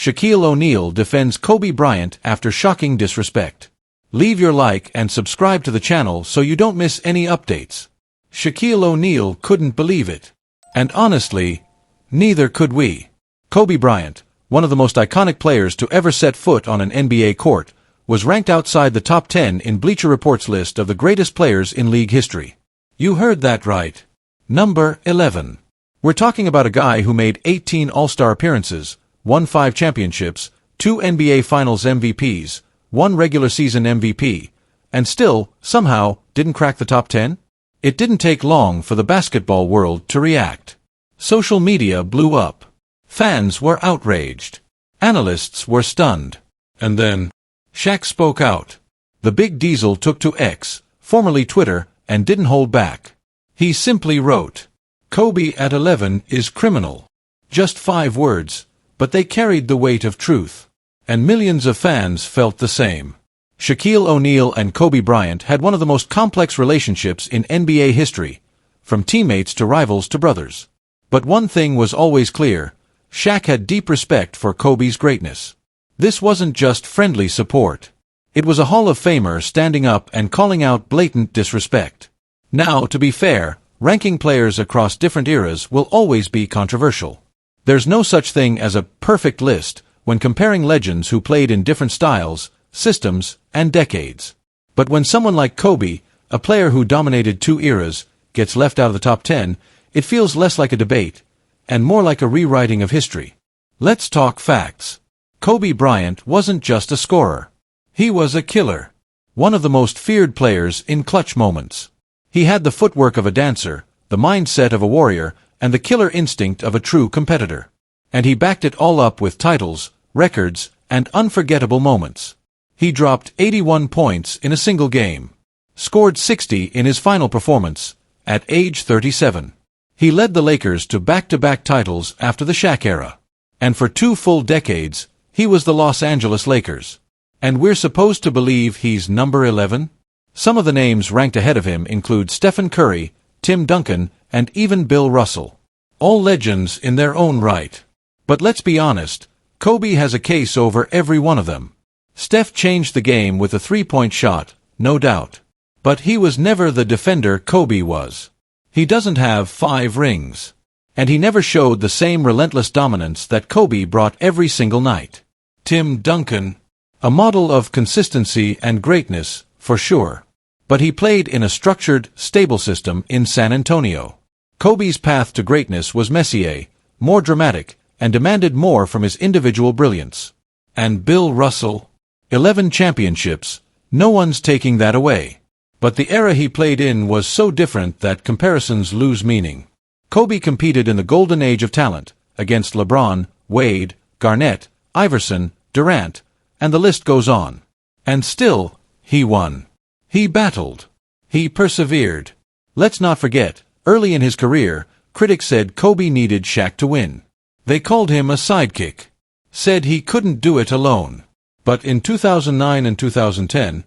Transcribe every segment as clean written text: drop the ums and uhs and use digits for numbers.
Shaquille O'Neal defends Kobe Bryant after shocking disrespect. Leave your like and subscribe to the channel so you don't miss any updates. Shaquille O'Neal couldn't believe it. And honestly, neither could we. Kobe Bryant, one of the most iconic players to ever set foot on an NBA court, was ranked outside the top 10 in Bleacher Report's list of the greatest players in league history. You heard that right. Number 11. We're talking about a guy who made 18 All-Star appearances, won 5 championships, 2 NBA Finals MVPs, 1 regular season MVP, and still, somehow, didn't crack the top 10? It didn't take long for the basketball world to react. Social media blew up. Fans were outraged. Analysts were stunned. And then, Shaq spoke out. The Big Diesel took to X, formerly Twitter, and didn't hold back. He simply wrote, "Kobe at 11 is criminal." Just 5 words, but they carried the weight of truth. And millions of fans felt the same. Shaquille O'Neal and Kobe Bryant had one of the most complex relationships in NBA history, from teammates to rivals to brothers. But one thing was always clear: Shaq had deep respect for Kobe's greatness. This wasn't just friendly support. It was a Hall of Famer standing up and calling out blatant disrespect. Now, to be fair, ranking players across different eras will always be controversial. There's no such thing as a perfect list when comparing legends who played in different styles, systems, and decades. But when someone like Kobe, a player who dominated 2 eras, gets left out of the top 10, it feels less like a debate, and more like a rewriting of history. Let's talk facts. Kobe Bryant wasn't just a scorer. He was a killer. One of the most feared players in clutch moments. He had the footwork of a dancer, the mindset of a warrior, and the killer instinct of a true competitor. And he backed it all up with titles, records, and unforgettable moments. He dropped 81 points in a single game. Scored 60 in his final performance, at age 37. He led the Lakers to back-to-back titles after the Shaq era. And for 2 full decades, he was the Los Angeles Lakers. And we're supposed to believe he's number 11? Some of the names ranked ahead of him include Stephen Curry, Tim Duncan, and even Bill Russell. All legends in their own right. But let's be honest, Kobe has a case over every one of them. Steph changed the game with a 3-point shot, no doubt. But he was never the defender Kobe was. He doesn't have 5 rings. And he never showed the same relentless dominance that Kobe brought every single night. Tim Duncan, a model of consistency and greatness, for sure. But he played in a structured, stable system in San Antonio. Kobe's path to greatness was messier, more dramatic, and demanded more from his individual brilliance. And Bill Russell, 11 championships, no one's taking that away. But the era he played in was so different that comparisons lose meaning. Kobe competed in the golden age of talent, against LeBron, Wade, Garnett, Iverson, Durant, and the list goes on. And still, he won. He battled. He persevered. Let's not forget, early in his career, critics said Kobe needed Shaq to win. They called him a sidekick. Said he couldn't do it alone. But in 2009 and 2010,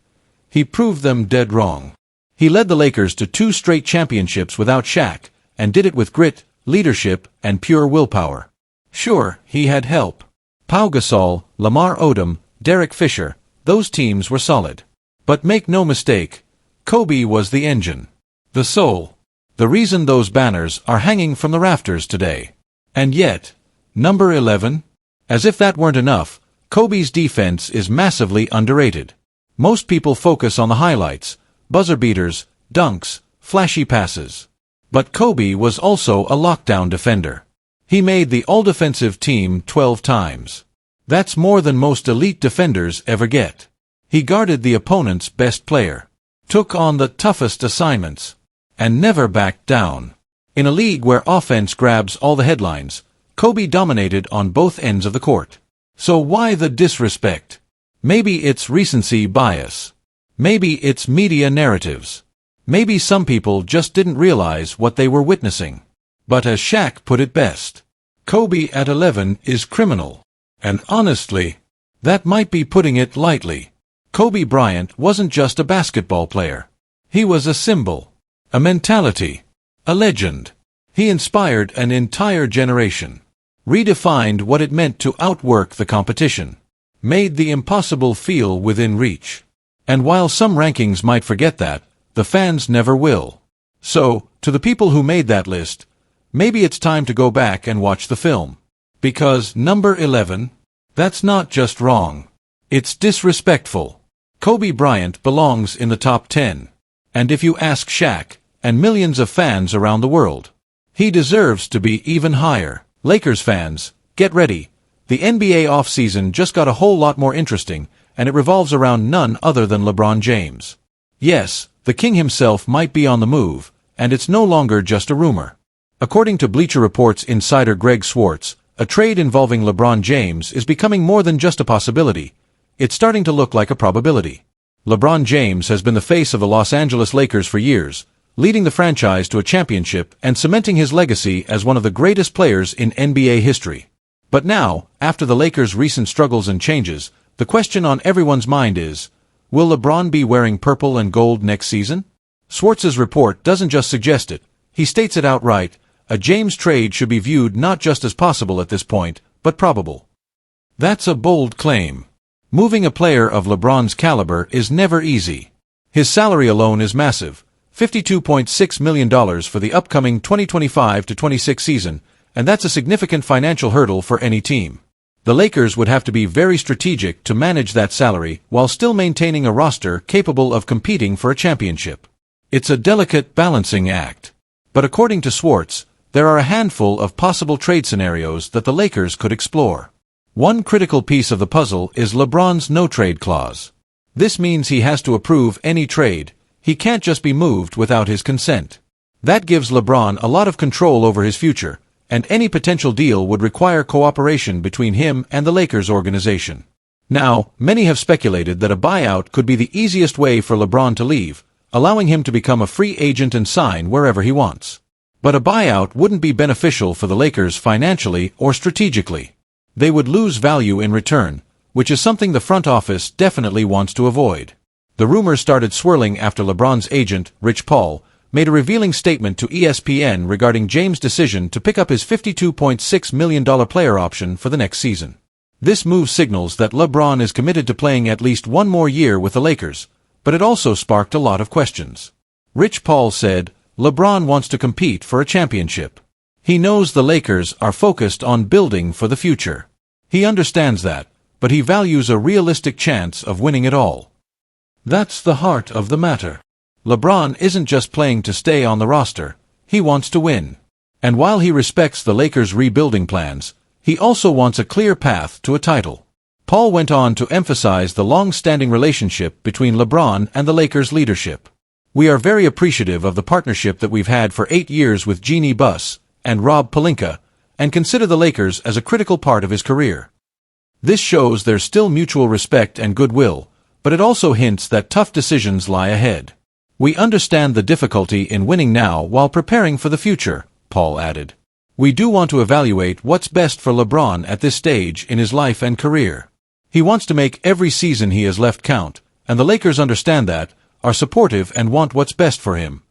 he proved them dead wrong. He led the Lakers to 2 straight championships without Shaq, and did it with grit, leadership, and pure willpower. Sure, he had help. Pau Gasol, Lamar Odom, Derek Fisher, those teams were solid. But make no mistake, Kobe was the engine. The soul. The reason those banners are hanging from the rafters today. And yet, number 11? As if that weren't enough, Kobe's defense is massively underrated. Most people focus on the highlights, buzzer beaters, dunks, flashy passes. But Kobe was also a lockdown defender. He made the all-defensive team 12 times. That's more than most elite defenders ever get. He guarded the opponent's best player, took on the toughest assignments, and never backed down. In a league where offense grabs all the headlines, Kobe dominated on both ends of the court. So why the disrespect? Maybe it's recency bias. Maybe it's media narratives. Maybe some people just didn't realize what they were witnessing. But as Shaq put it best, Kobe at 11 is criminal. And honestly, that might be putting it lightly. Kobe Bryant wasn't just a basketball player. He was a symbol, a mentality, a legend. He inspired an entire generation. redefined what it meant to outwork the competition, made the impossible feel within reach. And while some rankings might forget that, the fans never will. So, to the people who made that list, maybe it's time to go back and watch the film. Because number 11? That's not just wrong. It's disrespectful. Kobe Bryant belongs in the top 10. And if you ask Shaq, and millions of fans around the world, he deserves to be even higher. Lakers fans, get ready. The NBA offseason just got a whole lot more interesting, and it revolves around none other than LeBron James. Yes, the king himself might be on the move, and it's no longer just a rumor. According to Bleacher Report's insider Greg Swartz, a trade involving LeBron James is becoming more than just a possibility. It's starting to look like a probability. LeBron James has been the face of the Los Angeles Lakers for years, leading the franchise to a championship and cementing his legacy as one of the greatest players in NBA history. But now, after the Lakers' recent struggles and changes, the question on everyone's mind is, will LeBron be wearing purple and gold next season? Swartz's report doesn't just suggest it, he states it outright. A James trade should be viewed not just as possible at this point, but probable. That's a bold claim. Moving a player of LeBron's caliber is never easy. His salary alone is massive, $52.6 million for the upcoming 2025-26 season, and that's a significant financial hurdle for any team. The Lakers would have to be very strategic to manage that salary while still maintaining a roster capable of competing for a championship. It's a delicate balancing act. But according to Swartz, there are a handful of possible trade scenarios that the Lakers could explore. One critical piece of the puzzle is LeBron's no-trade clause. This means he has to approve any trade. He can't just be moved without his consent. That gives LeBron a lot of control over his future, and any potential deal would require cooperation between him and the Lakers organization. Now, many have speculated that a buyout could be the easiest way for LeBron to leave, allowing him to become a free agent and sign wherever he wants. But a buyout wouldn't be beneficial for the Lakers financially or strategically. They would lose value in return, which is something the front office definitely wants to avoid. The rumors started swirling after LeBron's agent, Rich Paul, made a revealing statement to ESPN regarding James' decision to pick up his $52.6 million player option for the next season. This move signals that LeBron is committed to playing at least one more year with the Lakers, but it also sparked a lot of questions. Rich Paul said, LeBron wants to compete for a championship. He knows the Lakers are focused on building for the future. He understands that, but he values a realistic chance of winning it all. That's the heart of the matter. LeBron isn't just playing to stay on the roster, he wants to win. And while he respects the Lakers' rebuilding plans, he also wants a clear path to a title. Paul went on to emphasize the long-standing relationship between LeBron and the Lakers' leadership. We are very appreciative of the partnership that we've had for 8 years with Jeannie Buss and Rob Pelinka, and consider the Lakers as a critical part of his career. This shows there's still mutual respect and goodwill, but it also hints that tough decisions lie ahead. We understand the difficulty in winning now while preparing for the future, Paul added. We do want to evaluate what's best for LeBron at this stage in his life and career. He wants to make every season he has left count, and the Lakers understand that, are supportive and want what's best for him.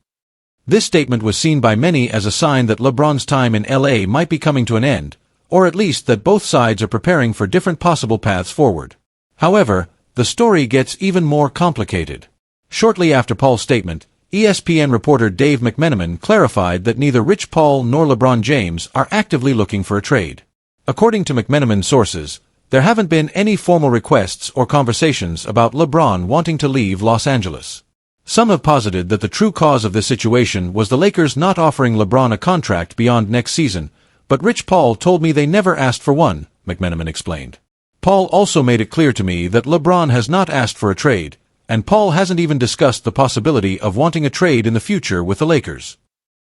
This statement was seen by many as a sign that LeBron's time in LA might be coming to an end, or at least that both sides are preparing for different possible paths forward. However, the story gets even more complicated. Shortly after Paul's statement, ESPN reporter Dave McMenamin clarified that neither Rich Paul nor LeBron James are actively looking for a trade. According to McMenamin's sources, there haven't been any formal requests or conversations about LeBron wanting to leave Los Angeles. Some have posited that the true cause of this situation was the Lakers not offering LeBron a contract beyond next season, but Rich Paul told me they never asked for one, McMenamin explained. Paul also made it clear to me that LeBron has not asked for a trade, and Paul hasn't even discussed the possibility of wanting a trade in the future with the Lakers.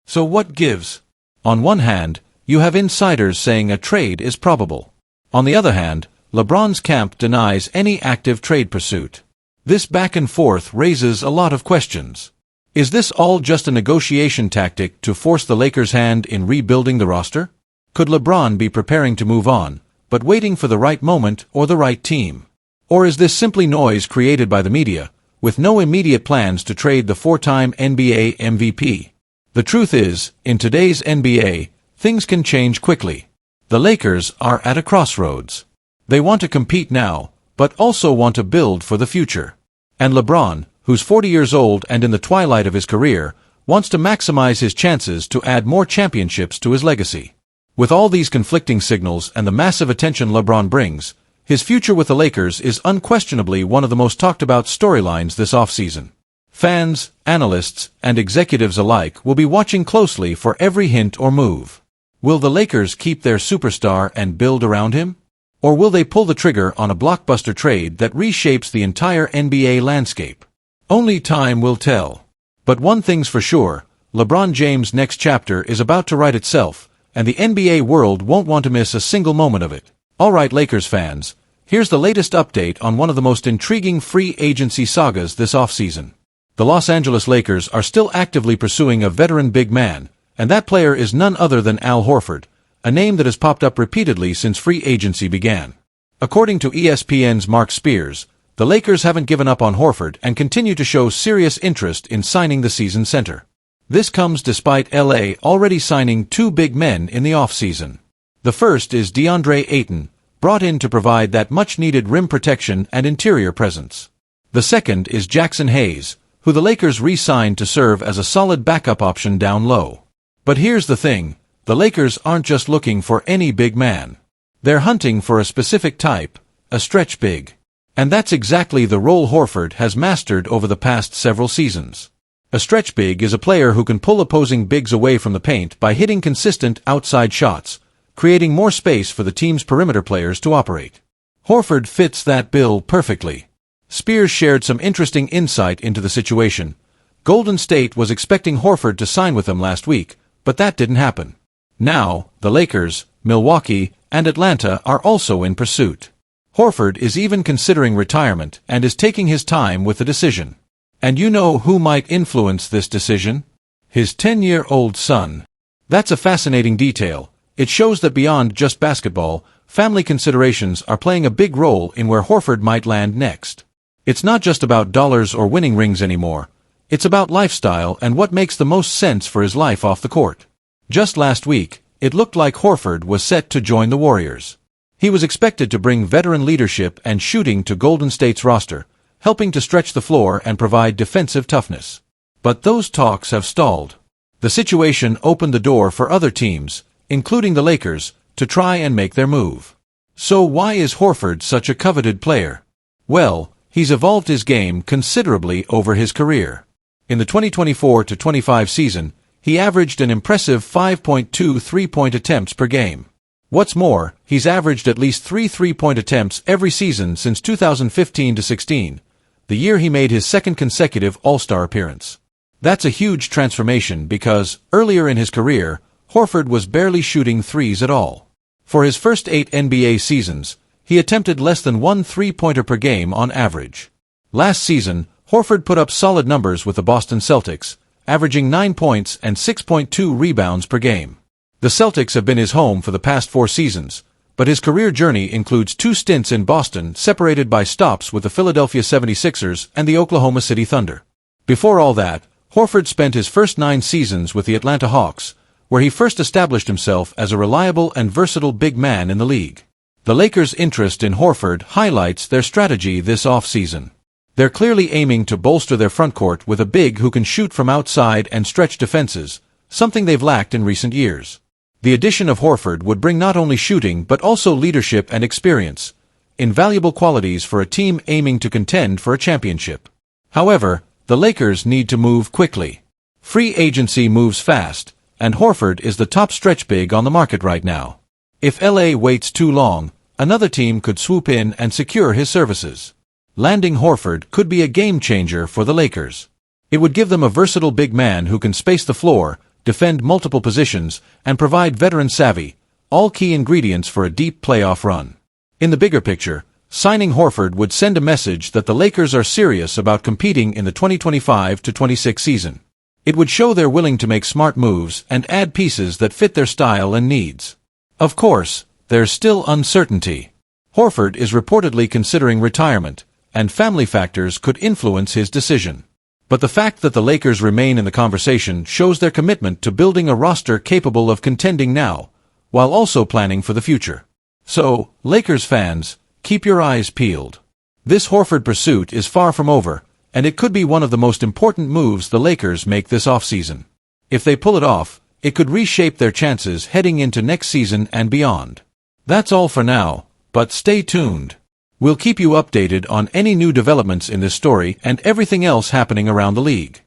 So what gives? On one hand, you have insiders saying a trade is probable. On the other hand, LeBron's camp denies any active trade pursuit. This back and forth raises a lot of questions. Is this all just a negotiation tactic to force the Lakers' hand in rebuilding the roster? Could LeBron be preparing to move on, but waiting for the right moment or the right team? Or is this simply noise created by the media, with no immediate plans to trade the 4-time NBA MVP? The truth is, in today's NBA, things can change quickly. The Lakers are at a crossroads. They want to compete now, but also want to build for the future. And LeBron, who's 40 years old and in the twilight of his career, wants to maximize his chances to add more championships to his legacy. With all these conflicting signals and the massive attention LeBron brings, his future with the Lakers is unquestionably one of the most talked about storylines this offseason. Fans, analysts, and executives alike will be watching closely for every hint or move. Will the Lakers keep their superstar and build around him? Or will they pull the trigger on a blockbuster trade that reshapes the entire NBA landscape? Only time will tell. But one thing's for sure, LeBron James' next chapter is about to write itself, and the NBA world won't want to miss a single moment of it. Alright Lakers fans, here's the latest update on one of the most intriguing free agency sagas this offseason. The Los Angeles Lakers are still actively pursuing a veteran big man, and that player is none other than Al Horford, a name that has popped up repeatedly since free agency began. According to ESPN's Mark Spears, the Lakers haven't given up on Horford and continue to show serious interest in signing the season center. This comes despite LA already signing two big men in the offseason. The first is DeAndre Ayton, brought in to provide that much-needed rim protection and interior presence. The second is Jackson Hayes, who the Lakers re-signed to serve as a solid backup option down low. But here's the thing, the Lakers aren't just looking for any big man. They're hunting for a specific type, a stretch big. And that's exactly the role Horford has mastered over the past several seasons. A stretch big is a player who can pull opposing bigs away from the paint by hitting consistent outside shots, creating more space for the team's perimeter players to operate. Horford fits that bill perfectly. Spears shared some interesting insight into the situation. Golden State was expecting Horford to sign with them last week, but that didn't happen. Now, the Lakers, Milwaukee, and Atlanta are also in pursuit. Horford is even considering retirement and is taking his time with the decision. And you know who might influence this decision? His 10-year-old son. That's a fascinating detail. It shows that beyond just basketball, family considerations are playing a big role in where Horford might land next. It's not just about dollars or winning rings anymore. It's about lifestyle and what makes the most sense for his life off the court. Just last week, it looked like Horford was set to join the Warriors. He was expected to bring veteran leadership and shooting to Golden State's roster, helping to stretch the floor and provide defensive toughness. But those talks have stalled. The situation opened the door for other teams, including the Lakers, to try and make their move. So why is Horford such a coveted player? Well, he's evolved his game considerably over his career. In the 2024-25 season, he averaged an impressive 5.2 three-point attempts per game. What's more, he's averaged at least 3 three-point attempts every season since 2015-16, the year he made his second consecutive All-Star appearance. That's a huge transformation because, earlier in his career, Horford was barely shooting threes at all. For his first 8 NBA seasons, he attempted less than 1 three-pointer per game on average. Last season, Horford put up solid numbers with the Boston Celtics, averaging 9 points and 6.2 rebounds per game. The Celtics have been his home for the past 4 seasons, but his career journey includes 2 stints in Boston separated by stops with the Philadelphia 76ers and the Oklahoma City Thunder. Before all that, Horford spent his first 9 seasons with the Atlanta Hawks, where he first established himself as a reliable and versatile big man in the league. The Lakers' interest in Horford highlights their strategy this offseason. They're clearly aiming to bolster their frontcourt with a big who can shoot from outside and stretch defenses, something they've lacked in recent years. The addition of Horford would bring not only shooting but also leadership and experience, invaluable qualities for a team aiming to contend for a championship. However, the Lakers need to move quickly. Free agency moves fast, and Horford is the top stretch big on the market right now. If LA waits too long, another team could swoop in and secure his services. Landing Horford could be a game-changer for the Lakers. It would give them a versatile big man who can space the floor, defend multiple positions, and provide veteran savvy, all key ingredients for a deep playoff run. In the bigger picture, signing Horford would send a message that the Lakers are serious about competing in the 2025-26 season. It would show they're willing to make smart moves and add pieces that fit their style and needs. Of course, there's still uncertainty. Horford is reportedly considering retirement, and family factors could influence his decision. But the fact that the Lakers remain in the conversation shows their commitment to building a roster capable of contending now. while also planning for the future. So, Lakers fans, keep your eyes peeled. This Horford pursuit is far from over, and it could be one of the most important moves the Lakers make this offseason. If they pull it off, it could reshape their chances heading into next season and beyond. That's all for now, but stay tuned. We'll keep you updated on any new developments in this story and everything else happening around the league.